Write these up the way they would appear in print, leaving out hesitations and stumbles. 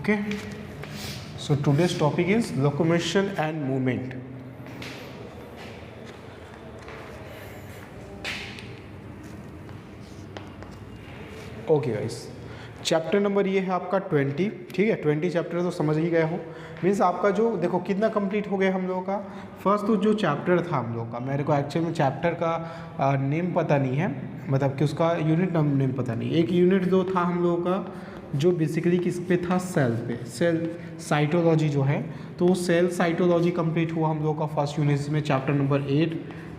Okay, so today's topic is locomotion and movement. Okay guys, chapter number ये है आपका 20। ठीक है, 20 चैप्टर तो समझ ही गए हो। मीन्स आपका जो देखो कितना कंप्लीट हो गया हम लोगों का। फर्स्ट तो जो चैप्टर था हम लोग का, मेरे को एक्चुअल में चैप्टर का नेम पता नहीं है, मतलब कि उसका यूनिट नेम पता नहीं। एक यूनिट जो था हम लोगों का जो बेसिकली किस पे था, सेल पे, सेल साइटोलॉजी जो है, तो सेल साइटोलॉजी कंप्लीट हुआ हम लोग का फर्स्ट यूनिट, में चैप्टर नंबर 8,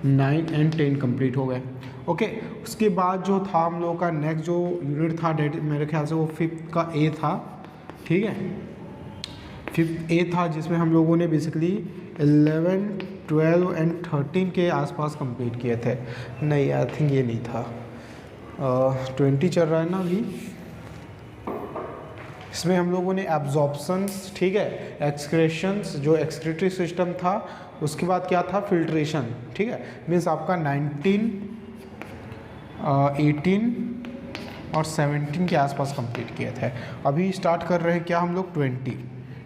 9 एंड 10 कंप्लीट हो गए। ओके, उसके बाद जो था हम लोग का नेक्स्ट जो यूनिट था डेट मेरे ख्याल से वो 5th का ए था। ठीक है, 5th ए था, जिसमें हम लोगों ने बेसिकली 11, 12 एंड 13 के आसपास कंप्लीट किए थे। नहीं, आई थिंक ये नहीं था। 20 चल रहा है ना अभी। इसमें हम लोगों ने एब्जॉर्प्शंस, ठीक है, एक्सक्रेशंस, जो एक्सक्रीटरी सिस्टम था, उसके बाद क्या था, फिल्ट्रेशन। ठीक है, मीन्स आपका 19, 18 और 17 के आसपास कंप्लीट किए थे। अभी स्टार्ट कर रहे हैं क्या हम लोग, 20।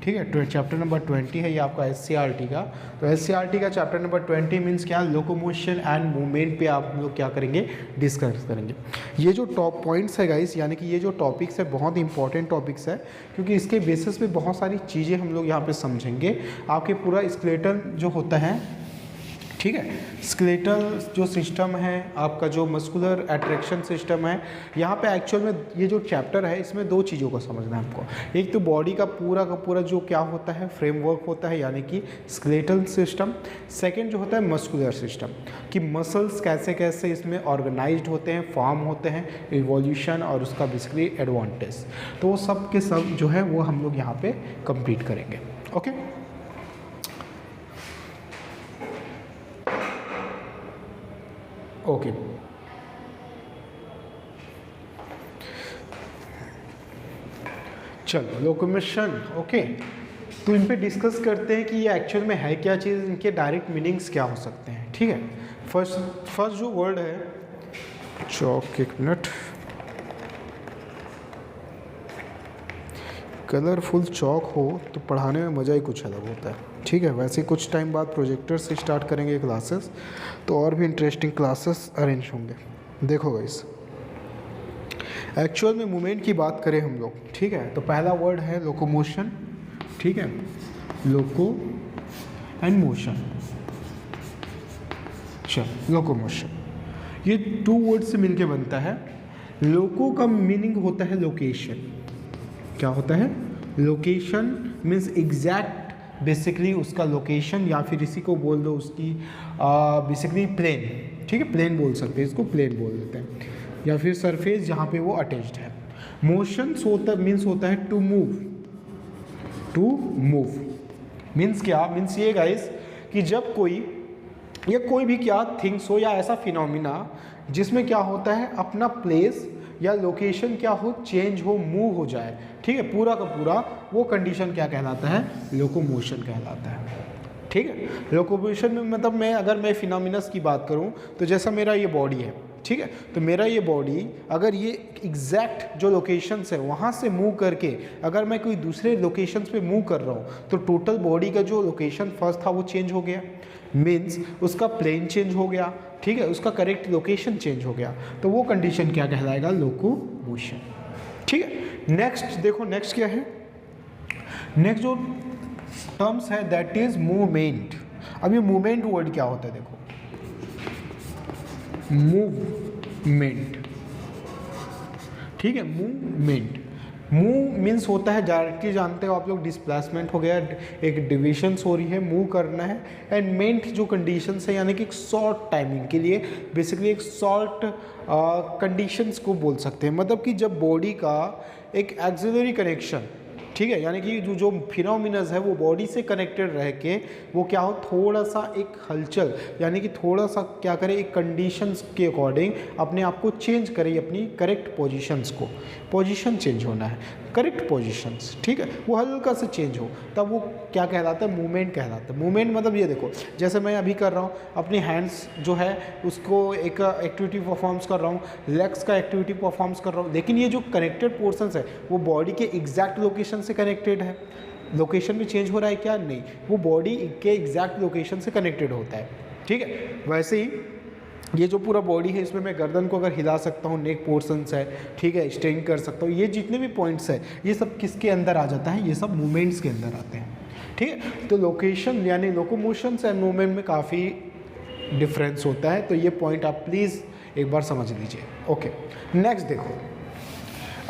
ठीक है, चैप्टर नंबर 20 है ये आपका SCRT का। तो SCRT का चैप्टर नंबर 20 मीन्स क्या, लोकोमोशन एंड मूवमेंट पे आप लोग क्या करेंगे, डिस्कस करेंगे। ये जो टॉप पॉइंट्स है गाइस, यानी कि ये जो टॉपिक्स है बहुत इंपॉर्टेंट टॉपिक्स है, क्योंकि इसके बेसिस पे बहुत सारी चीज़ें हम लोग यहाँ पे समझेंगे। आपके पूरा स्केलेटल जो होता है, ठीक है, स्केलेटल जो सिस्टम है आपका, जो मस्कुलर एट्रैक्शन सिस्टम है, यहाँ पे एक्चुअल में ये जो चैप्टर है इसमें दो चीज़ों को समझना है हमको। एक तो बॉडी का पूरा जो क्या होता है, फ्रेमवर्क होता है, यानी कि स्केलेटल सिस्टम। सेकंड जो होता है मस्कुलर सिस्टम, कि मसल्स कैसे कैसे इसमें ऑर्गेनाइज्ड होते हैं, फॉर्म होते हैं, इवोल्यूशन और उसका बेसिकली एडवांटेज। तो वो सब के सब जो है वो हम लोग यहाँ पे कंप्लीट करेंगे। ओके, ओके चलो, लोकोमोशन। ओके, तो इन पे डिस्कस करते हैं कि ये एक्चुअल में है क्या चीज़, इनके डायरेक्ट मीनिंग्स क्या हो सकते हैं। ठीक है, फर्स्ट जो वर्ड है चौक, एक मिनट, कलरफुल चौक हो तो पढ़ाने में मज़ा ही कुछ अलग होता है। ठीक है, वैसे कुछ टाइम बाद प्रोजेक्टर से स्टार्ट करेंगे क्लासेस, तो और भी इंटरेस्टिंग क्लासेस अरेंज होंगे। देखो गाइस, एक्चुअल में मूवमेंट की बात करें हम लोग, ठीक है, तो पहला वर्ड है लोकोमोशन। ठीक है, लोको एंड मोशन। चल, लोकोमोशन ये 2 वर्ड से मिलके बनता है। लोको का मीनिंग होता है लोकेशन। क्या होता है, लोकेशन मीन्स एग्जैक्ट, बेसिकली उसका लोकेशन, या फिर इसी को बोल दो उसकी बेसिकली प्लेन। ठीक है, प्लेन बोल सकते हैं इसको, प्लेन बोल देते हैं, या फिर सरफेस जहाँ पे वो अटैच्ड है। मोशन मीन्स होता है to move. To move means क्या, मीन्स ये गाइस कि जब कोई भी क्या थिंग्स हो या ऐसा फिनोमिना जिसमें क्या होता है, अपना प्लेस या लोकेशन क्या हो, चेंज हो, मूव हो जाए। ठीक है, पूरा का पूरा वो कंडीशन क्या कहलाता है, लोकोमोशन कहलाता है। ठीक है, लोकोमोशन में मतलब अगर मैं फिनोमिनस की बात करूं, तो जैसा मेरा ये बॉडी है, ठीक है, तो मेरा ये बॉडी अगर ये एग्जैक्ट जो लोकेशंस है वहाँ से मूव करके अगर मैं कोई दूसरे लोकेशंस पे मूव कर रहा हूँ, तो टोटल बॉडी का जो लोकेशन फर्स्ट था वो चेंज हो गया, मीन्स उसका प्लेन चेंज हो गया। ठीक है, उसका करेक्ट लोकेशन चेंज हो गया, तो वो कंडीशन क्या कहलाएगा, लोकोमोशन। ठीक है, नेक्स्ट देखो, नेक्स्ट क्या है, नेक्स्ट जो टर्म्स है दैट इज मूवमेंट। अब ये मूवमेंट वर्ड क्या होता है, देखो, मूवमेंट। ठीक है, मूवमेंट, मूव मीन्स होता है, डायरेक्टली जानते हो आप लोग, डिस्प्लेसमेंट हो गया, एक डिविजन्स हो रही है, मूव करना है। एंड मेंट जो कंडीशंस है, यानी कि एक शॉर्ट टाइमिंग के लिए, बेसिकली एक शॉर्ट कंडीशंस को बोल सकते हैं। मतलब कि जब बॉडी का एक एक्सिलरी कनेक्शन, ठीक है, यानी कि जो फिनोमिनस है वो बॉडी से कनेक्टेड रह के वो क्या हो, थोड़ा सा एक हलचल, यानी कि थोड़ा सा क्या करे, एक कंडीशंस के अकॉर्डिंग अपने आप को चेंज करे, अपनी करेक्ट पोजीशंस को, पोजीशन चेंज होना है, करेक्ट पोजीशंस, ठीक है, वो हल्का सा चेंज हो, तब वो क्या कहलाता है, मूवमेंट कहलाता है। मूवमेंट मतलब ये देखो, जैसे मैं अभी कर रहा हूँ, अपनी हैंड्स जो है उसको एक एक्टिविटी परफॉर्म्स कर रहा हूँ, लेग्स का एक्टिविटी परफॉर्म्स कर रहा हूँ, लेकिन ये जो कनेक्टेड पोर्शंस है वो बॉडी के एग्जैक्ट लोकेशन से कनेक्टेड है। लोकेशन में चेंज हो रहा है क्या, नहीं, वो बॉडी के एग्जैक्ट लोकेशन से कनेक्टेड होता है, ठीक है। वैसे ही ये जो पूरा बॉडी है, इसमें मैं गर्दन को अगर हिला सकता हूँ, नेक पोर्शंस है, ठीक है, स्ट्रेन कर सकता हूँ, ये जितने भी पॉइंट्स है ये सब किसके अंदर आ जाता है, ये सब मूवमेंट्स के अंदर आते हैं, ठीक है। तो लोकेशन यानी लोकोमोशंस एंड मूवमेंट में काफ़ी डिफरेंस होता है, तो ये पॉइंट आप प्लीज़ एक बार समझ लीजिए। ओके, नेक्स्ट देखो,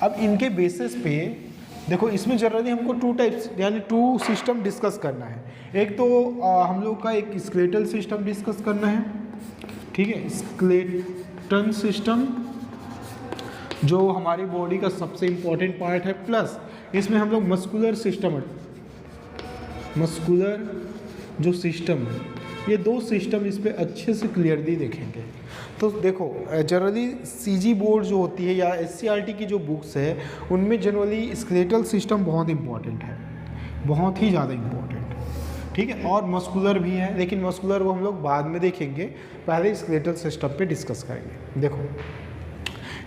अब इनके बेसिस पे देखो, इसमें जनरली हमको टू टाइप्स यानी टू सिस्टम डिस्कस करना है। एक तो हम लोग का एक स्केलेटल सिस्टम डिस्कस करना है, ठीक है, स्केलेटल सिस्टम जो हमारी बॉडी का सबसे इम्पोर्टेंट पार्ट है, प्लस इसमें हम लोग मस्कुलर सिस्टम जो सिस्टम है, ये दो सिस्टम इस पर अच्छे से क्लियरली देखेंगे। तो देखो, जनरली सीजी बोर्ड जो होती है या एससीईआरटी की जो बुक्स है, उनमें जनरली स्केलेटल सिस्टम बहुत इंपॉर्टेंट है, बहुत ही ज़्यादा इम्पोर्टेंट, ठीक है, और मस्कुलर भी है, लेकिन मस्कुलर वो हम लोग बाद में देखेंगे, पहले स्केलेटल सिस्टम पे डिस्कस करेंगे। देखो,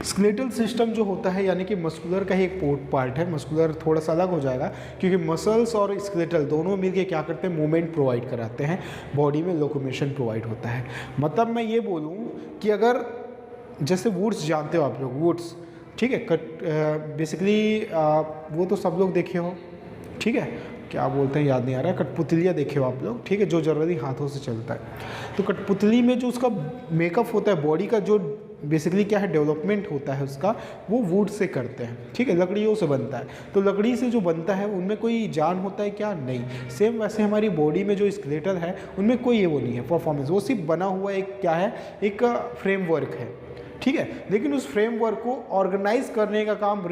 स्केलेटल सिस्टम जो होता है यानी कि मस्कुलर का ही एक पार्ट है। मस्कुलर थोड़ा सा अलग हो जाएगा क्योंकि मसल्स और स्केलेटल दोनों मिलके क्या करते हैं, मूवमेंट प्रोवाइड कराते हैं, बॉडी में लोकोमोशन प्रोवाइड होता है। मतलब मैं ये बोलूँ कि अगर जैसे वुड्स जानते हो आप लोग, वुड्स, ठीक है, बेसिकली वो तो सब लोग देखे हो, ठीक है, क्या बोलते हैं याद नहीं आ रहा है, कठपुतलियाँ देखे हो आप लोग, ठीक है, जो जनरली हाथों से चलता है। तो कठपुतली में जो उसका मेकअप होता है, बॉडी का जो बेसिकली क्या है डेवलपमेंट होता है उसका, वो वुड से करते हैं, ठीक है, लकड़ियों से बनता है। तो लकड़ी से जो बनता है उनमें कोई जान होता है क्या, नहीं। सेम वैसे हमारी बॉडी में जो स्केलेटल है उनमें कोई ये वो नहीं है परफॉर्मेंस, वो सिर्फ बना हुआ एक क्या है, एक फ्रेमवर्क है, ठीक है। लेकिन उस फ्रेमवर्क को ऑर्गेनाइज करने का काम,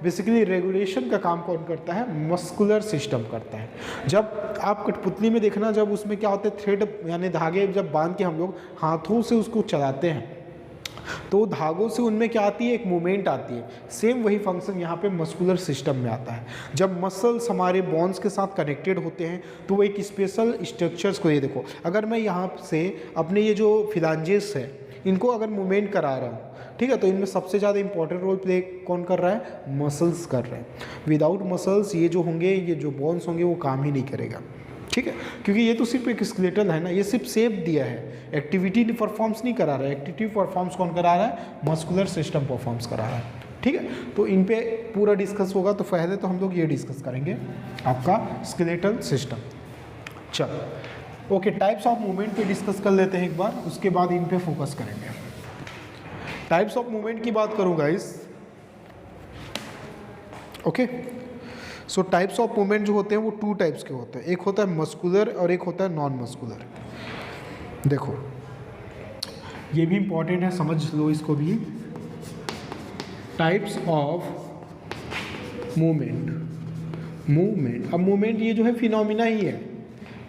बेसिकली रेगुलेशन का काम कौन करता है, मस्कुलर सिस्टम करता है। जब आप कठपुतली में देखना, जब उसमें क्या होता है, थ्रेड यानी धागे जब बांध के हम लोग हाथों से उसको चलाते हैं, तो धागों से उनमें क्या आती है, एक मूवमेंट आती है। सेम वही फंक्शन यहाँ पे मस्कुलर सिस्टम में आता है। जब मसल्स हमारे बोन्स के साथ कनेक्टेड होते हैं तो वो एक स्पेशल स्ट्रक्चर्स को, ये देखो, अगर मैं यहाँ से अपने ये जो फिलांजेस है इनको अगर मूवमेंट करा रहा हूँ, ठीक है, तो इनमें सबसे ज़्यादा इंपॉर्टेंट रोल प्ले कौन कर रहा है, मसल्स कर रहे हैं। विदाउट मसल्स ये जो होंगे, ये जो बोन्स होंगे, वो काम ही नहीं करेगा, ठीक है, क्योंकि ये तो सिर्फ एक स्केलेटल है ना, ये सिर्फ शेप दिया है, एक्टिविटी परफॉर्म्स नहीं करा रहा है। एक्टिविटी परफॉर्म्स कौन करा रहा है, मस्कुलर सिस्टम परफॉर्म्स करा रहा है, ठीक है। तो इन पे पूरा डिस्कस होगा, तो पहले तो हम लोग ये डिस्कस करेंगे आपका स्केलेटल सिस्टम। चलो, ओके, टाइप्स ऑफ मूवमेंट पे डिस्कस कर लेते हैं एक बार, उसके बाद इन पे फोकस करेंगे। टाइप्स ऑफ मूवमेंट की बात करूँ guys, okay. So types of movement जो होते हैं वो टू टाइप्स के होते हैं, एक होता है मस्कुलर और एक होता है नॉन मस्कुलर। देखो, ये भी इंपॉर्टेंट है, समझ लो इसको भी। टाइप्स ऑफ मूवमेंट, अब मूवमेंट ये जो है फिनोमिना ही है,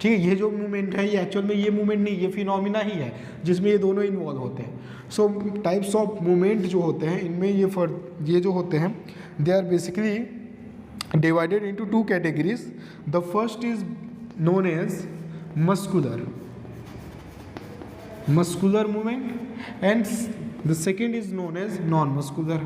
ठीक है, ये जो मूवमेंट है ये एक्चुअल में ये मूवमेंट नहीं, ये फिनोमिना ही है जिसमें ये दोनों इन्वॉल्व होते हैं। सो टाइप्स ऑफ मूवमेंट जो होते हैं इनमें ये जो होते हैं, they are basically divided into two categories. The first is known as muscular movement and the second is known as non-muscular.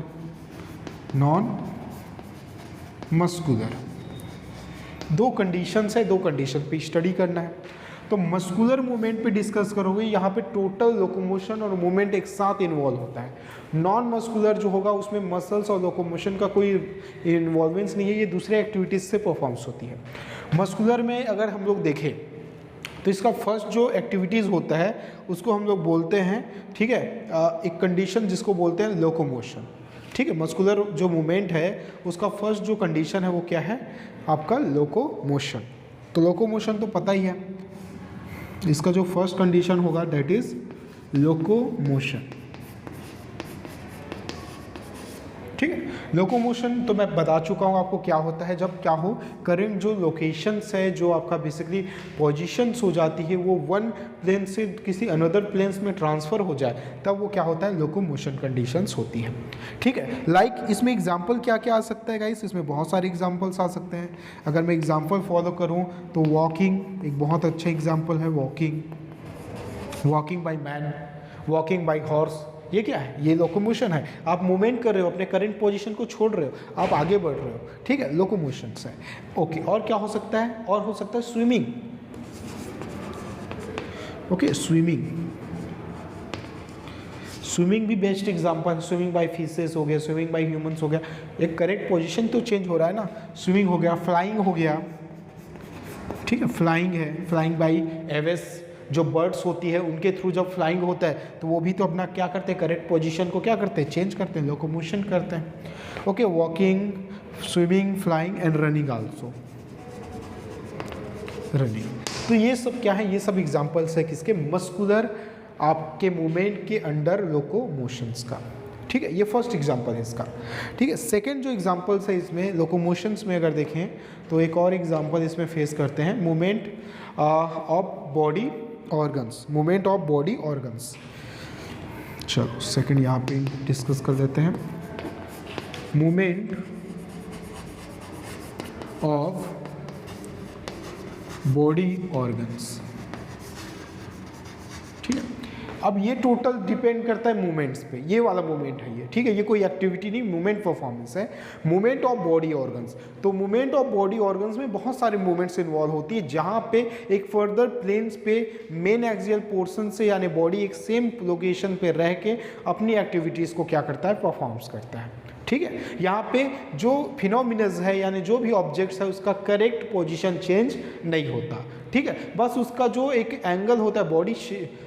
दो कंडीशंस है, दो कंडीशन पे स्टडी करना है। तो मस्कुलर मूवमेंट पे डिस्कस करोगे, यहाँ पे टोटल लोकोमोशन और मूवमेंट एक साथ इन्वॉल्व होता है। नॉन मस्कुलर जो होगा उसमें मसल्स और लोकोमोशन का कोई इन्वॉल्वमेंट्स नहीं है, ये दूसरे एक्टिविटीज़ से परफॉर्म्स होती है। मस्कुलर में अगर हम लोग देखें तो इसका फर्स्ट जो एक्टिविटीज़ होता है उसको हम लोग बोलते हैं, ठीक है, एक कंडीशन जिसको बोलते हैं लोकोमोशन, ठीक है। मस्कुलर जो मूवमेंट है उसका फर्स्ट जो कंडीशन है वो क्या है, आपका लोकोमोशन। तो लोकोमोशन तो पता ही है, इसका जो फर्स्ट कंडीशन होगा दैट इज लोकोमोशन, ठीक है। लोकोमोशन तो मैं बता चुका हूँ आपको क्या होता है, जब क्या हो करंट जो लोकेशंस है, जो आपका बेसिकली पोजीशंस हो जाती है, वो वन प्लेन से किसी अनदर प्लेन्स में ट्रांसफ़र हो जाए, तब वो क्या होता है, लोकोमोशन कंडीशंस होती है। ठीक है, लाइक इसमें एग्जांपल क्या क्या आ सकता है गाइस, इसमें बहुत सारे एग्जांपल्स आ सकते हैं। अगर मैं एग्जांपल फॉलो करूँ तो वॉकिंग एक बहुत अच्छा एग्जांपल है, walking by man, walking by horse, ये क्या है, ये लोकोमोशन है। आप मूवमेंट कर रहे हो, अपने करंट पोजीशन को छोड़ रहे हो, आप आगे बढ़ रहे हो, ठीक है, लोकोमोशन है। ओके, और क्या हो सकता है, और हो सकता है स्विमिंग। ओके, स्विमिंग भी बेस्ट एग्जांपल है। स्विमिंग बाय फिशेस हो गया, स्विमिंग बाय ह्यूमंस हो गया, एक करेक्ट पोजीशन तो चेंज हो रहा है ना, स्विमिंग हो गया। फ्लाइंग हो गया, ठीक है, फ्लाइंग है, फ्लाइंग बाय एवेस, जो बर्ड्स होती है उनके थ्रू जब फ्लाइंग होता है तो वो भी तो अपना क्या करते हैं, करेक्ट पोजीशन को क्या करते हैं, चेंज करते हैं, लोकोमोशन करते हैं। Okay, walking, swimming, flying and running also, running. तो ये सब क्या है, ये सब एग्जांपल्स है किसके, मस्कुलर आपके मूवमेंट के अंडर लोकोमोशंस का। ठीक है, ये फर्स्ट एग्जांपल है इसका। ठीक है, सेकंड जो एग्जांपल्स है इसमें लोकोमोशंस में अगर देखें तो एक और एग्जांपल इसमें फेस करते हैं, movement of body organs, movement of body organs. चलो सेकंड यहाँ पे डिस्कस कर देते हैं, मूवमेंट ऑफ बॉडी ऑर्गन्स। ठीक है, अब ये टोटल डिपेंड करता है मूवमेंट्स पे, ये वाला मूवमेंट है ये, ठीक है, ये कोई एक्टिविटी नहीं, मूवमेंट परफॉर्मेंस है, मूवमेंट ऑफ बॉडी ऑर्गन्स। तो मूवमेंट ऑफ बॉडी ऑर्गन्स में बहुत सारे मूवमेंट्स इन्वॉल्व होती है, जहाँ पे एक फर्दर प्लेन्स पे मेन एक्सियल पोर्शन से यानी बॉडी एक सेम लोकेशन पे रह के अपनी एक्टिविटीज़ को क्या करता है, परफॉर्म्स करता है। ठीक है, यहाँ पे जो फिनोमिनस है यानी जो भी ऑब्जेक्ट्स है उसका करेक्ट पोजीशन चेंज नहीं होता। ठीक है, बस उसका जो एक एंगल होता है, बॉडी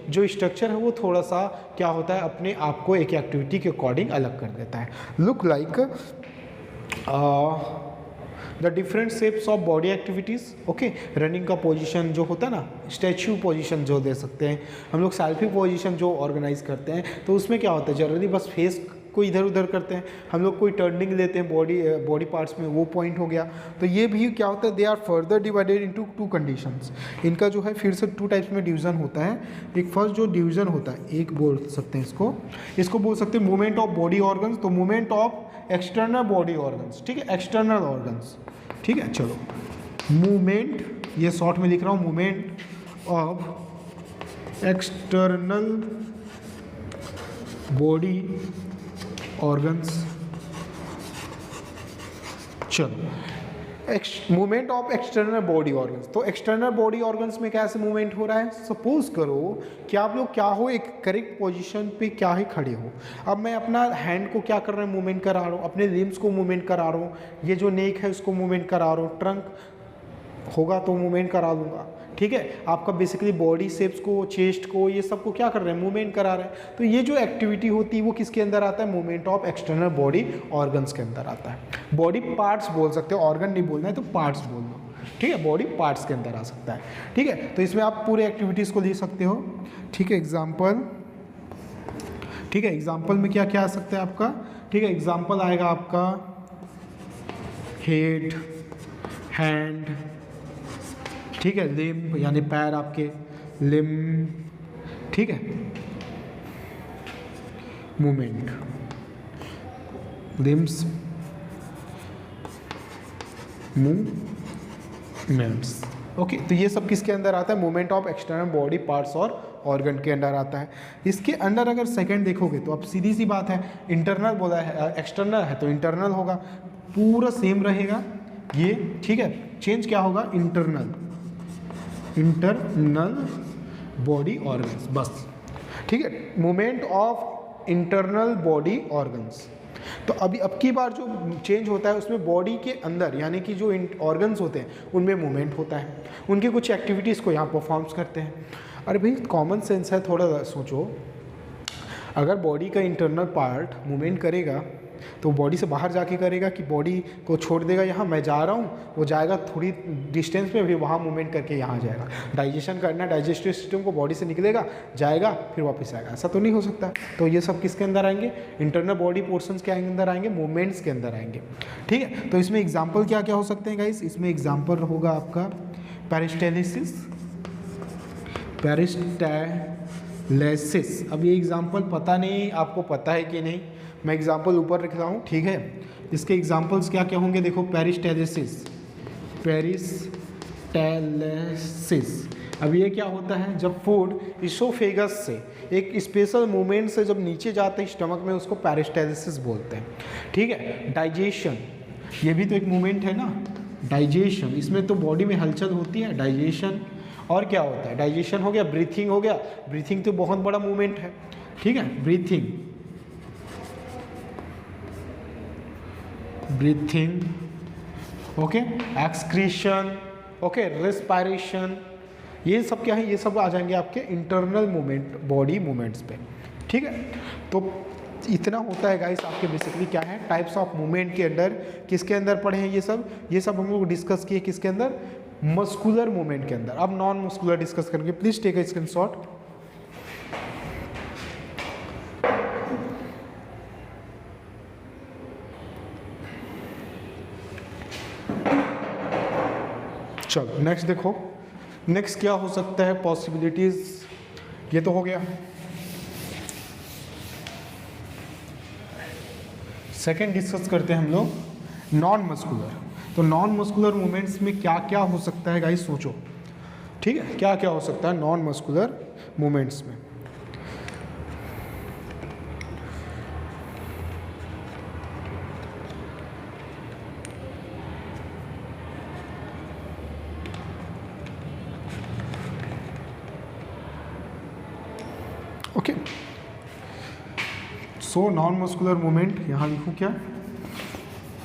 जो स्ट्रक्चर है वो थोड़ा सा क्या होता है, अपने आप को एक एक्टिविटी के अकॉर्डिंग अलग कर देता है। Look like the different shapes of body activities. Okay, running का पोजीशन जो होता है ना, स्टैच्यू पोजीशन जो दे सकते हैं हम लोग, सेल्फी पोजीशन जो ऑर्गेनाइज करते हैं, तो उसमें क्या होता है, जनरली बस फेस को इधर उधर करते हैं हम लोग, कोई टर्निंग लेते हैं बॉडी पार्ट्स में, वो पॉइंट हो गया। तो ये भी क्या होता है, they are further divided into two conditions. इनका जो है फिर से टू टाइप्स में डिवीजन होता है। एक फर्स्ट जो डिवीजन होता है, एक बोल सकते हैं इसको बोल सकते हैं मूवमेंट ऑफ बॉडी ऑर्गन्स, तो movement of external body organs. ठीक है, एक्सटर्नल ऑर्गन्स। ठीक है, चलो मूवमेंट, ये शॉर्ट में लिख रहा हूँ, movement of external body organs. चलो movement of external body organs, तो एक्सटर्नल बॉडी ऑर्गन्स में कैसे मूवमेंट हो रहा है, सपोज करो कि आप लोग क्या हो, एक करेक्ट पोजीशन पे क्या ही खड़े हो। अब मैं अपना हैंड को क्या कर रहा हूँ, मूवमेंट करा रहा हूँ, अपने लिम्स को मूवमेंट करा रहा हूँ, ये जो नेक है उसको मूवमेंट करा रहा हूँ, ट्रंक होगा तो मूवमेंट करा दूंगा। ठीक है, आपका बेसिकली बॉडी शेप्स को, चेस्ट को, ये सब को क्या कर रहे हैं, मूवमेंट करा रहे हैं। तो ये जो एक्टिविटी होती है वो किसके अंदर आता है, movement of external body organs के अंदर आता है। बॉडी पार्ट्स बोल सकते हो, ऑर्गन नहीं बोलना है तो पार्ट्स बोल दो। ठीक है, बॉडी पार्ट्स के अंदर आ सकता है। ठीक है, तो इसमें आप पूरे एक्टिविटीज़ को ले सकते हो। ठीक है, एग्जाम्पल, ठीक है, एग्जाम्पल में क्या क्या आ सकता है आपका, ठीक है, एग्जाम्पल आएगा आपका हेड, हैंड, ठीक है, लिम्ब यानी पैर आपके, लिम्ब, ठीक है, मूवमेंट, लिम्स, मूवमेंट्स। ओके, तो ये सब किसके अंदर आता है, movement of external body parts और ऑर्गन के अंदर आता है। इसके अंदर अगर सेकंड देखोगे तो अब सीधी सी बात है, इंटरनल बोला है, एक्सटर्नल है तो इंटरनल होगा, पूरा सेम रहेगा ये। ठीक है, चेंज क्या होगा, इंटरनल बॉडी ऑर्गन्स, बस। ठीक है, movement of internal body organs. तो अभी अब की बार जो चेंज होता है उसमें बॉडी के अंदर यानी कि जो ऑर्गन्स होते हैं उनमें मूवमेंट होता है, उनकी कुछ एक्टिविटीज़ को यहाँ परफॉर्म्स करते हैं। अरे भाई कॉमन सेंस है, थोड़ा सोचो, अगर बॉडी का इंटरनल पार्ट मूवमेंट करेगा तो बॉडी से बाहर जाके करेगा कि बॉडी को छोड़ देगा यहाँ, मैं जा रहा हूँ, वो जाएगा थोड़ी डिस्टेंस पे, फिर वहाँ मूवमेंट करके यहाँ जाएगा। डाइजेशन करना, डाइजेस्टिव सिस्टम को बॉडी से निकलेगा, जाएगा, फिर वापस आएगा, ऐसा तो नहीं हो सकता। तो ये सब किसके अंदर आएंगे? इंटरनल बॉडी पोर्शंस के अंदर आएंगे, मूवमेंट्स के अंदर आएंगे। ठीक है, तो इसमें एग्जाम्पल क्या क्या हो सकते हैं गाइस? इसमें एग्जाम्पल होगा आपका पेरिस्टेलिसिस, पेरिस्टेलिसिस। अब ये एग्जाम्पल पता नहीं आपको पता है कि नहीं, मैं एग्जाम्पल ऊपर रख रहा हूँ, ठीक है। इसके एग्जाम्पल्स क्या क्या होंगे देखो, पेरिस्टेलिसिस, पेरिस्टेलिसिस। अब ये क्या होता है? जब फूड इसोफेगस से एक स्पेशल मूवमेंट से जब नीचे जाते हैं स्टमक में, उसको पेरिस्टेलिसिस बोलते हैं। ठीक है, डाइजेशन, ये भी तो एक मूवमेंट है ना, डाइजेशन, इसमें तो बॉडी में हलचल होती है, डाइजेशन। और क्या होता है? डाइजेशन हो गया, ब्रीथिंग हो गया, ब्रीथिंग तो बहुत बड़ा मूवमेंट है। ठीक है, breathing, breathing, okay, excretion, okay, respiration, ये सब क्या है? ये सब आ जाएंगे आपके इंटरनल मूवमेंट, बॉडी मूवमेंट्स पे। ठीक है, तो इतना होता है गाइस आपके बेसिकली क्या है, टाइप्स ऑफ मूवमेंट के अंदर। किसके अंदर पढ़े हैं ये सब? ये सब हम लोग डिस्कस किए किसके अंदर? मस्कुलर मूवमेंट के अंदर। अब नॉन मस्कुलर डिस्कस करेंगे, प्लीज टेक अ स्क्रीनशॉट। चलो नेक्स्ट देखो, नेक्स्ट क्या हो सकता है पॉसिबिलिटीज, ये तो हो गया। सेकेंड डिस्कस करते हैं हम लोग नॉन मस्कुलर। तो नॉन मस्कुलर मूवमेंट्स में क्या क्या हो सकता है गाइस, सोचो। ठीक है, क्या क्या हो सकता है नॉन मस्कुलर मूवमेंट्स में? Okay, so non muscular movement, यहाँ लिखूँ क्या?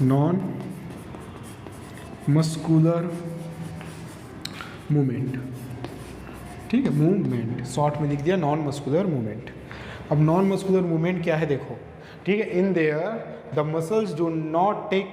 Non muscular movement. ठीक है, मूवमेंट शॉर्ट में लिख दिया नॉन मस्कुलर मूवमेंट। अब नॉन मस्कुलर मूवमेंट क्या है देखो, ठीक है, in there the muscles do not take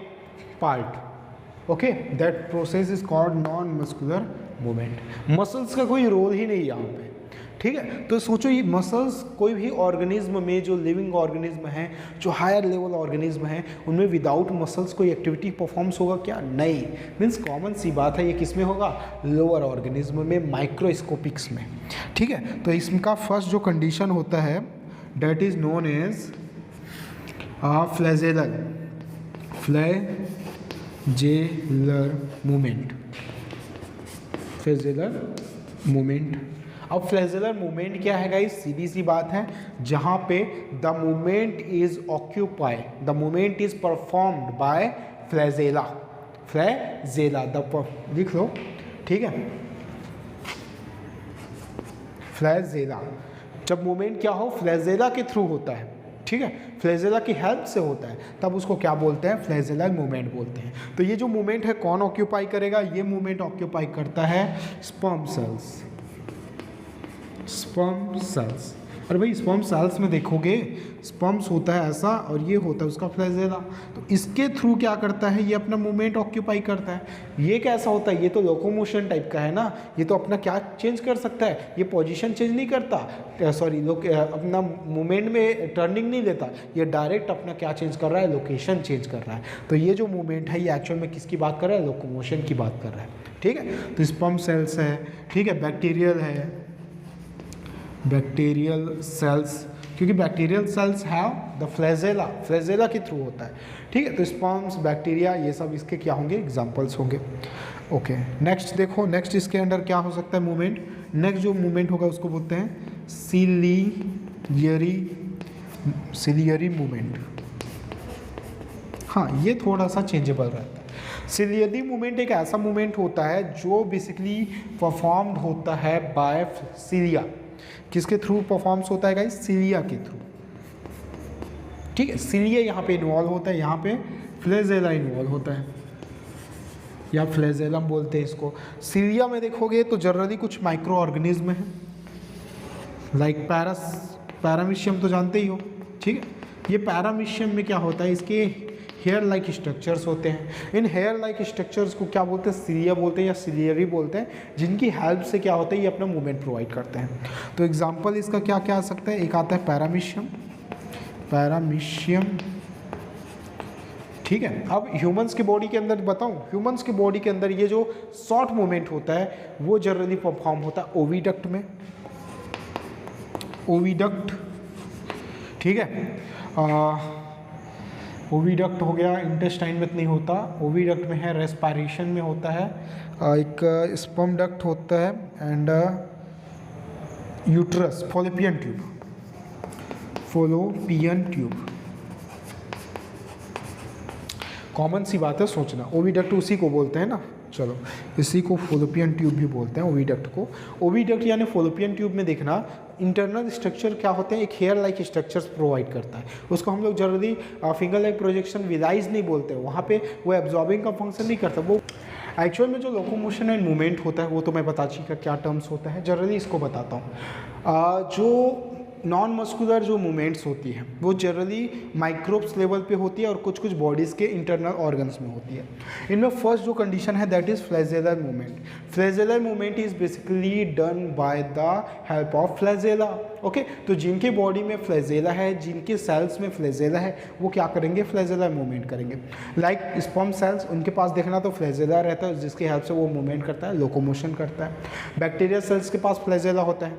part, okay, that process is called non muscular movement. Muscles का कोई रोल ही नहीं यहाँ पे। ठीक है, तो सोचो ये मसल्स कोई भी ऑर्गेनिज्म में, जो लिविंग ऑर्गेनिज्म है, जो हायर लेवल ऑर्गेनिज्म है, उनमें विदाउट मसल्स कोई एक्टिविटी परफॉर्म्स होगा क्या? नहीं। मीन्स कॉमन सी बात है, ये किस में होगा? लोअर ऑर्गेनिज्म में, माइक्रोस्कोपिक्स में। ठीक है, तो इसका फर्स्ट जो कंडीशन होता है that is known as flagellar movement, flagellar movement. अब फ्लैजेलर मूवमेंट क्या है गाइस? सीधी सी बात है, जहां पे the movement is occupy, the movement is performed by flagella, flagella लिख लो। ठीक है, फ्लैजेला, जब मूवमेंट क्या हो? फ्लैजेला के थ्रू होता है। ठीक है, फ्लैजेला की हेल्प से होता है, तब उसको क्या बोलते हैं? फ्लैजेलर मूवमेंट बोलते हैं। तो ये जो मूवमेंट है कौन ऑक्यूपाई करेगा? ये मूवमेंट ऑक्यूपाई करता है स्पर्म सेल्स, स्पर्म सेल्स। और भाई स्पर्म सेल्स में देखोगे स्पर्म्स होता है ऐसा और ये होता है उसका फ्लैजेला, तो इसके थ्रू क्या करता है? ये अपना मूवमेंट ऑक्यूपाई करता है। ये कैसा होता है? ये तो लोकोमोशन टाइप का है ना, ये तो अपना क्या चेंज कर सकता है? ये पोजीशन चेंज नहीं करता, सॉरी अपना मूवमेंट में टर्निंग नहीं देता, ये डायरेक्ट अपना क्या चेंज कर रहा है? लोकेशन चेंज कर रहा है। तो ये जो मूवमेंट है ये एक्चुअल में किसकी बात कर रहा है? लोकोमोशन की बात कर रहा है। ठीक है, तो स्पर्म सेल्स है, ठीक है, बैक्टीरियल है, बैक्टीरियल सेल्स, क्योंकि bacterial cells have the flagella, flagella के थ्रू होता है। ठीक है, तो स्पर्म्स, बैक्टीरिया, ये सब इसके क्या होंगे? एग्जांपल्स होंगे। ओके, नेक्स्ट देखो, नेक्स्ट इसके अंदर क्या हो सकता है मूवमेंट? नेक्स्ट जो मूवमेंट होगा उसको बोलते हैं सिलियरी मूवमेंट। हाँ, ये थोड़ा सा चेंजेबल रहता है। सिलियरी मूवमेंट एक ऐसा मूवमेंट होता है जो बेसिकली परफॉर्म्ड होता है बाय सिलिया। किसके थ्रू परफॉर्म्स होता है गाइस? सिलिया के थ्रू। ठीक है, सिलिया यहाँ पे इन्वॉल्व होता है, यहाँ पे फ्लैजेला इन्वॉल्व होता है, या फ्लैजेलम बोलते हैं इसको। सिलिया में देखोगे तो जनरली कुछ माइक्रो ऑर्गेनिज्म है, लाइक पैरामीशियम तो जानते ही हो। ठीक है, ये पैरामीशियम में क्या होता है, इसके हेयर लाइक स्ट्रक्चर्स होते हैं। इन हेयर लाइक स्ट्रक्चर्स को क्या बोलते हैं, सिलिया बोलते हैं या सिलियरी बोलते हैं, जिनकी हेल्प से क्या होता है ये अपना मूवमेंट प्रोवाइड करते हैं। तो एग्जांपल इसका क्या क्या आ सकता है, एक आता है पैरामीशियम, ठीक है। अब ह्यूमंस के बॉडी के अंदर बताऊं, ह्यूमंस के बॉडी के अंदर ये जो शॉर्ट मूवमेंट होता है वो जनरली परफॉर्म होता है ओविडक्ट में, ओविडक्ट, ठीक है। ओविडक्ट हो गया, इंटेस्टाइन में नहीं होता, ओविडक्ट में है, रेस्पिरेशन में होता है, एक स्पर्म डक्ट होता है, and uterus, fallopian tube. Common सी बात है सोचना, ओविडक्ट उसी को बोलते हैं ना, चलो इसी को फॉलोपियन ट्यूब भी बोलते हैं ओविडक्ट को। ओविडक्ट यानी फॉलोपियन ट्यूब में देखना इंटरनल स्ट्रक्चर क्या होते हैं, एक हेयर लाइक स्ट्रक्चर्स प्रोवाइड करता है। उसको हम लोग जनरली फिंगर लाइक प्रोजेक्शन विलाइज नहीं बोलते, वहाँ पे वो एब्जॉर्बिंग का फंक्शन नहीं करता। वो एक्चुअल में जो लोकोमोशन एंड मूवमेंट होता है वो तो मैं बता चुका क्या टर्म्स होता है, जनरली इसको बताता हूँ। जो नॉन मस्कुलर जो मूवमेंट्स होती हैं वो जनरली माइक्रोब्स लेवल पे होती है और कुछ कुछ बॉडीज़ के इंटरनल ऑर्गन्स में होती है। इनमें फर्स्ट जो कंडीशन है that is flagellar movement. Flagellar movement is basically done by the help of flagella. Okay, तो जिनके बॉडी में फ्लैजेला है, जिनके सेल्स में फ्लैजेला है, वो क्या करेंगे, फ्लैजेलर मूवमेंट करेंगे। लाइक स्पर्म सेल्स, उनके पास देखना तो फ्लैजेला रहता है जिसकी हेल्प से वो मूवमेंट करता है, लोकोमोशन करता है। बैक्टीरिया सेल्स के पास फ्लैजेला होता है,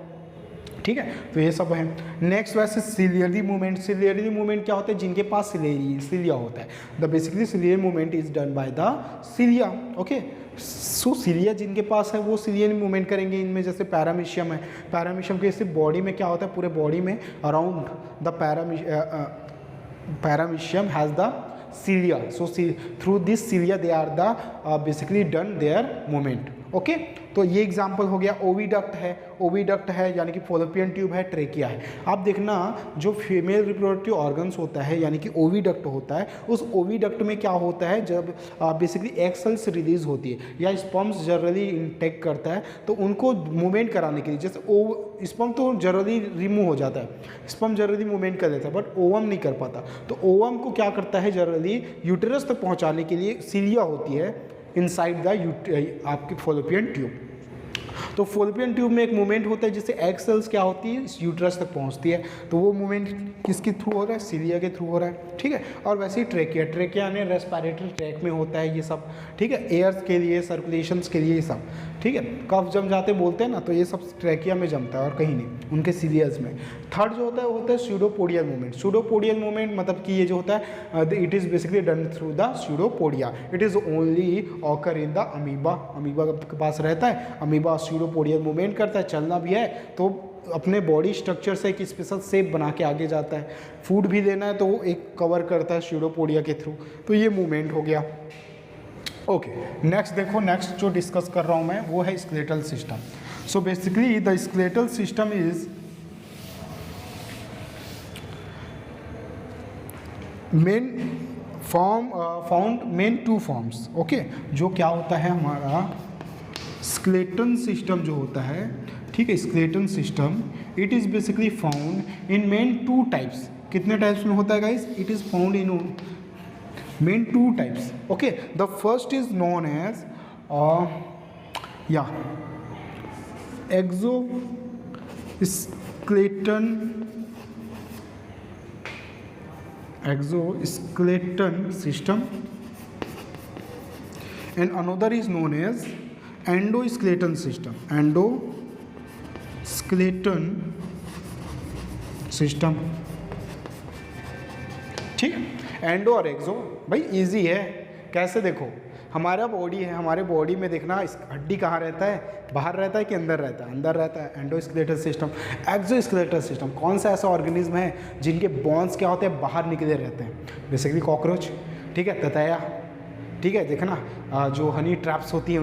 ठीक है। तो ये सब है। नेक्स्ट वैसे सिलियरी मूवमेंट। सिलियरी मूवमेंट क्या होता है, जिनके पास सिलिया होता है। The basically ciliary movement is done by the cilia. Okay, so cilia जिनके पास है वो सिलियरी मूवमेंट करेंगे। इनमें जैसे पैरामीशियम है, पैरामीशियम के सिर्फ बॉडी में क्या होता है, पूरे बॉडी में around the paramecium has the cilia, so through this cilia they are the basically done their movement। Okay, तो ये एग्जाम्पल हो गया। ओविडक्ट है यानी कि फॉलोपियन ट्यूब है, ट्रेकिया है। आप देखना जो फीमेल रिप्रोडक्टिव ऑर्गन्स होता है यानी कि ओविडक्ट होता है, उस ओविडक्ट में क्या होता है, जब बेसिकली एग सेल्स रिलीज होती है या स्पर्म्स जनरली इंटेक करता है तो उनको मूवमेंट कराने के लिए, जैसे स्पर्म तो जनरली रिमूव हो जाता है, स्पर्म जनरली मूवमेंट कर देता है बट ओवम नहीं कर पाता। तो ओवम को क्या करता है, जनरली यूटेरस तक पहुँचाने के लिए सिलिया होती है इनसाइड द आपकी फॉलोपियन ट्यूब। तो फॉलोपियन ट्यूब में एक मूवमेंट होता है जिससे एग सेल्स क्या होती है, यूट्रस तक पहुंचती है। तो वो मूवमेंट किसके थ्रू हो रहा है, सिलिया के थ्रू हो रहा है, ठीक है। और वैसे ही ट्रेकिया ने रेस्पिरेटरी ट्रैक में होता है ये सब, ठीक है, एयर्स के लिए, सर्कुलेशंस के लिए ये सब, ठीक है। कफ जम जाते बोलते हैं ना, तो ये सब ट्रेकिया में जमता है और कहीं नहीं, उनके सिलियर्स में। थर्ड जो होता है वो होता है स्यूडोपोडियल मूवमेंट। स्यूडोपोडियल मूवमेंट मतलब कि ये जो होता है it is basically done through the pseudopodia. It is only occur in the amoeba. Amoeba के पास रहता है, अमीबा स्यूडोपोडियल मूवमेंट करता है, चलना भी है तो अपने बॉडी स्ट्रक्चर से एक स्पेशल शेप बना के आगे जाता है। फूड भी लेना है तो वो एक कवर करता है स्यूडोपोडिया के थ्रू। तो ये मूवमेंट हो गया। ओके, नेक्स्ट देखो, नेक्स्ट जो डिस्कस कर रहा हूँ मैं वो है skeletal system. So basically the skeletal system is main form found main two forms. Okay, जो क्या होता है हमारा स्केलेटन सिस्टम जो होता है, ठीक है, skeleton system it is basically found in main two types. कितने टाइप्स में होता है guys, it is found in main two types. Okay, the first is known as exoskeleton system and another is known as endoskeleton system। endoskeleton system, ठीक है। Endo और एक्सो भाई easy है, कैसे देखो, हमारा बॉडी है, हमारे बॉडी में देखना हड्डी कहाँ रहता है, बाहर रहता है कि अंदर रहता है, अंदर रहता है। Endoskeletal system. एक्सोस्केलेटल सिस्टम कौन सा ऐसा ऑर्गेनिज्म है जिनके बॉन्स क्या होते हैं, बाहर निकले रहते हैं, बेसिकली कॉकरोच, ठीक है, ततैया, ठीक है। देखना जो हनी ट्रैप्स होती हैं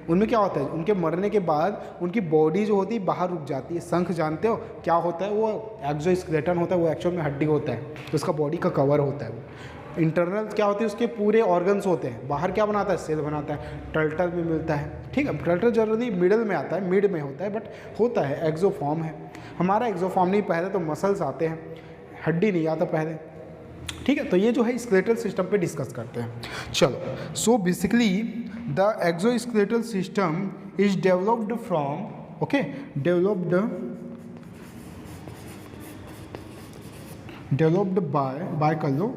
उनमें क्या होता है, उनके मरने के बाद उनकी बॉडी जो होती है बाहर रुक जाती है। शंख जानते हो क्या होता है, वो एक्सोस्केलेटन होता है, वो एक्चुअल में हड्डी होता है, तो उसका बॉडी का कवर होता है। वो इंटरनल क्या होती है, उसके पूरे ऑर्गन्स होते हैं, बाहर क्या बनाता है, सेल बनाता है। टर्टल में मिलता है, ठीक है। टर्टल जनरली मिडल में आता है, मिड में होता है, बट होता है, एक्सोफॉर्म है। हमारा एक्सोफॉर्म नहीं, पहले तो मसल्स आते हैं, हड्डी नहीं आता पहले, ठीक है, तो ये जो है स्केलेटल सिस्टम पे डिस्कस करते हैं। चलो, so basically the exoskeletal system is developed from, okay, developed by कर लो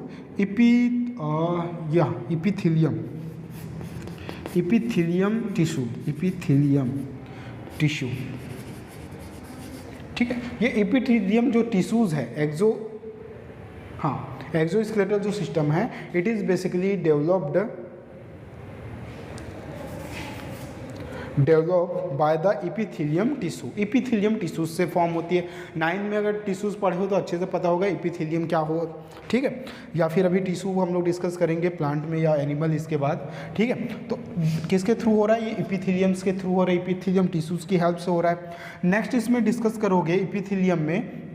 इपीथीलियम टिश्यू, ठीक है। ये इपीथीलियम जो टिश्यूज़ है, एक्सोस्केलेटल जो सिस्टम है, it is basically developed by the epithelium tissue. Epithelium tissues से फॉर्म होती है। 9 में अगर टिश्यूज पढ़े हो तो अच्छे से पता होगा इपीथीलियम क्या हो, ठीक है। या फिर अभी टिश्यू हम लोग डिस्कस करेंगे प्लांट में या एनिमल इसके बाद, ठीक है। तो किसके थ्रू हो रहा है? ये इपीथीलियम्स के थ्रू हो रहा है, इपीथीलियम टिश्यूज की हेल्प से हो रहा है। नेक्स्ट इसमें डिस्कस करोगे इपीथीलियम में,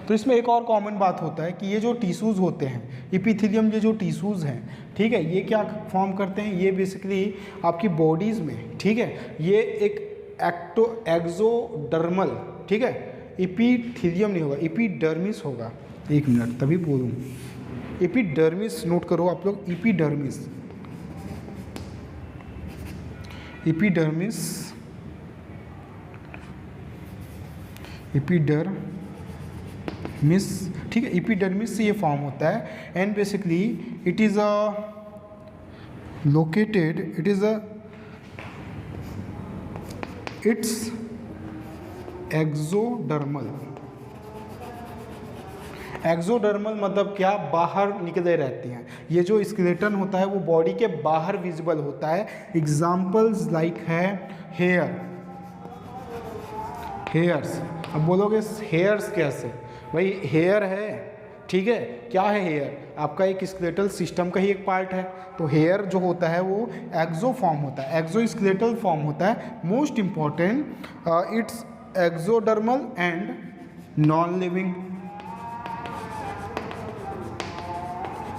तो इसमें एक और कॉमन बात होता है कि ये जो टिश्यूज़ होते हैं, इपीथीलियम ये जो टिश्यूज़ हैं, ठीक है, ये क्या फॉर्म करते हैं? ये बेसिकली आपकी बॉडीज़ में, ठीक है, ये एक एक्सोडर्मल, ठीक है, इपीथीलियम नहीं होगा, इपीडर्मिस होगा। एक मिनट तभी बोलूँ, इपीडर्मिस नोट करो आप लोग, इपीडर्मिस ठीक है, इपीडर्मिस से ये फॉर्म होता है। And basically it is it's exodermal मतलब क्या? बाहर निकले रहती हैं। ये जो स्केलेटन होता है वो बॉडी के बाहर विजिबल होता है। एग्जाम्पल्स लाइक है हेयर्स। अब बोलोगे हेयर्स कैसे? भाई हेयर है, ठीक है, क्या है हेयर? आपका एक स्केलेटल सिस्टम का ही एक पार्ट है। तो हेयर जो होता है वो एक्सो फॉर्म होता है, एक्सो स्केलेटल फॉर्म होता है। Most important, it's exodermal and non living,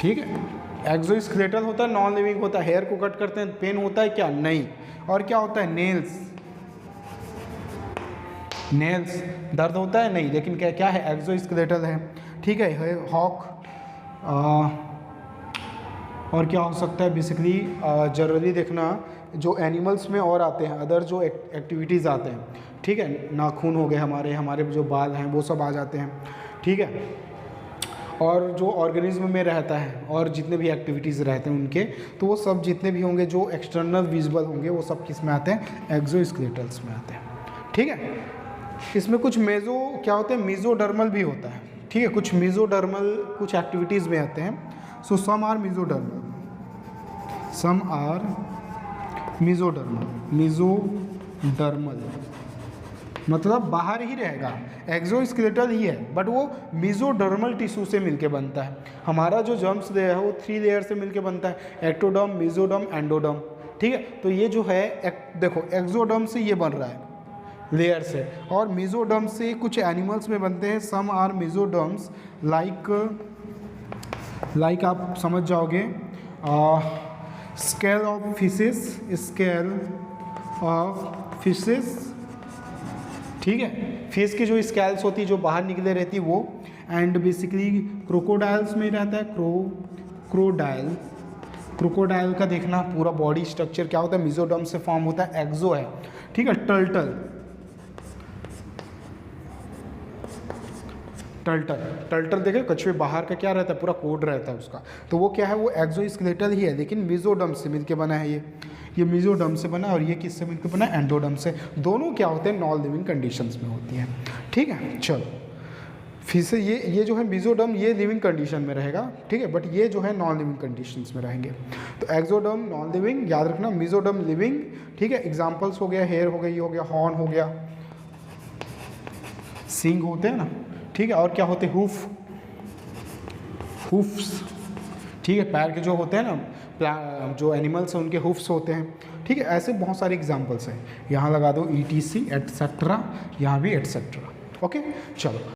ठीक है। एक्सो स्केलेटल होता है, नॉन लिविंग होता है। हेयर को कट करते हैं, पेन होता है क्या? नहीं। और क्या होता है? नेल्स दर्द होता है? नहीं। लेकिन क्या है? एक्सोस्केलेटल है, ठीक है। हॉक, और क्या हो सकता है? बेसिकली जनरली देखना जो एनिमल्स में और आते हैं, अदर जो एक्टिविटीज़ आते हैं, ठीक है, नाखून हो गए, हमारे जो बाल हैं वो सब आ जाते हैं, ठीक है। और जो ऑर्गेनिज्म में रहता है और जितने भी एक्टिविटीज़ रहते हैं उनके, तो वो सब जितने भी होंगे जो एक्सटर्नल विजिबल होंगे वो सब किस में आते हैं? एक्सोस्केलेटल्स में आते हैं, ठीक है। इसमें कुछ क्या होते हैं? मेसोडर्मल भी होता है, ठीक है। कुछ मेसोडर्मल कुछ एक्टिविटीज़ में आते हैं। सो सम आर मेसोडर्मल मतलब बाहर ही रहेगा, एक्सोस्केलेटल ही है, बट वो मेसोडर्मल टिश्यू से मिलके बनता है। हमारा जो जर्म्स लेयर है वो 3 लेयर से मिलके बनता है, एक्टोडर्म, मेसोडर्म, एंडोडर्म, ठीक है। तो ये जो है देखो, एक्सोडर्म से ये बन रहा है लेयर से, और मेसोडर्म से कुछ एनिमल्स में बनते हैं। सम आर मेसोडर्म्स लाइक आप समझ जाओगे, स्केल ऑफ फिशेस, ठीक है। फिश की जो स्केल्स होती है जो बाहर निकले रहती है वो। एंड बेसिकली क्रोकोडाइल्स में रहता है, क्रोकोडाइल का देखना पूरा बॉडी स्ट्रक्चर क्या होता है? मेसोडर्म से फॉर्म होता है, एक्सो है, ठीक है। टर्टल देखे, कछुए बाहर का क्या रहता है? पूरा कोड रहता है उसका, तो वो क्या है? वो एक्सोस्केलेटल ही है, लेकिन मेसोडर्म से मिलके बना है। ये मेसोडर्म से बना, और ये किससे मिलकर बना? एंडोडर्म से। दोनों क्या होते हैं? नॉन लिविंग कंडीशंस में होती हैं, ठीक है। चलो, फिर से ये जो है मेसोडर्म, ये लिविंग कंडीशन में रहेगा, ठीक है, बट ये जो है नॉन लिविंग कंडीशंस में रहेंगे। तो एक्सोडर्म नॉन लिविंग याद रखना, मेसोडर्म लिविंग, ठीक है। एग्जाम्पल्स हो गया, हेयर हो गया, ये हो गया, हॉर्न हो गया, सींग होते हैं ना, ठीक है। और क्या होते हैं? हुफ्स, ठीक है। पैर के जो होते हैं ना, जो एनिमल्स हैं उनके हुफ्स होते हैं, ठीक है। ऐसे बहुत सारे एग्जाम्पल्स हैं, यहाँ लगा दो ETC एटसेट्रा, यहाँ भी एटसेट्रा, ओके। चलो।